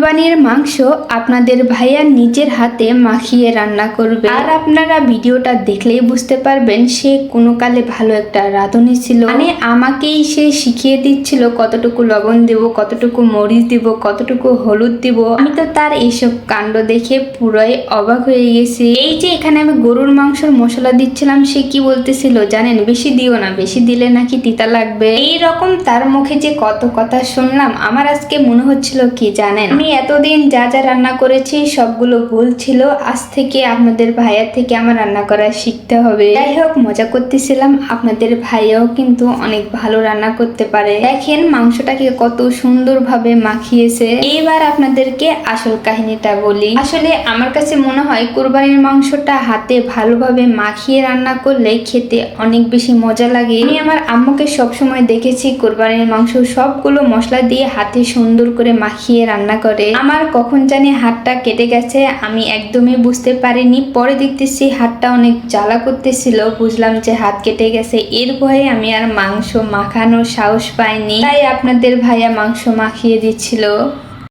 কুরবানির মাংস আপনাদের ভাইয়া নিজের হাতে মাখিয়ে রান্না করবে, আর আপনারা ভিডিওটা দেখলেই বুঝতে পারবেন সে কোনো কালে ভালো একটা রাঁধুনি ছিল। মানে আমাকেই সে শিখিয়ে দিচ্ছিল কতটুকু লবণ দেব, কতটুকু মরিচ দিব, কতটুকু হলুদ দিব। আমি তো তার এইসব কাণ্ড দেখে পুরাই অবাক হয়ে গেছি। এই যে এখানে আমি গরুর মাংসের মশলা দিচ্ছিলাম, সে কি বলতেছিল জানেন? বেশি দিও না, বেশি দিলে নাকি তিতা লাগবে। এইরকম তার মুখে যে কত কথা শুনলাম, আমার আজকে মনে হচ্ছিল কি জানেন, আমি এতদিন যা যা রান্না করেছি সবগুলো ভুল ছিল। আজ থেকে আপনাদের ভাইয়ার থেকে আমার রান্না করা শিখতে হবে। যাই হোক, মজা করতেছিলাম। আপনাদের ভাইয়াও কিন্তু অনেক ভালো রান্না করতে পারে। দেখেন মাংসটাকে কত সুন্দরভাবে মাখিয়েছে। এইবার আপনাদেরকে আসল কাহিনীটা বলি। আসলে আমার কাছে মনে হয় কুরবানির মাংসটা হাতে ভালোভাবে মাখিয়ে রান্না করলে খেতে অনেক বেশি মজা লাগে। আমি আমার আম্মুকে সবসময় দেখেছি কুরবানির মাংস সবগুলো মশলা দিয়ে হাতে সুন্দর করে মাখিয়ে রান্না করে। আমার কখন জানি হাতটা কেটে গেছে, আমি একদমই বুঝতে পারিনি। পরে দেখতেছি হাতটা অনেক জ্বালা করতেছিল, বুঝলাম যে হাত কেটে গেছে। এর ভয়ে আমি আর মাংস মাখানোর সাহস পাইনি, তাই আপনাদের ভাইয়া মাংস মাখিয়ে দিচ্ছিল।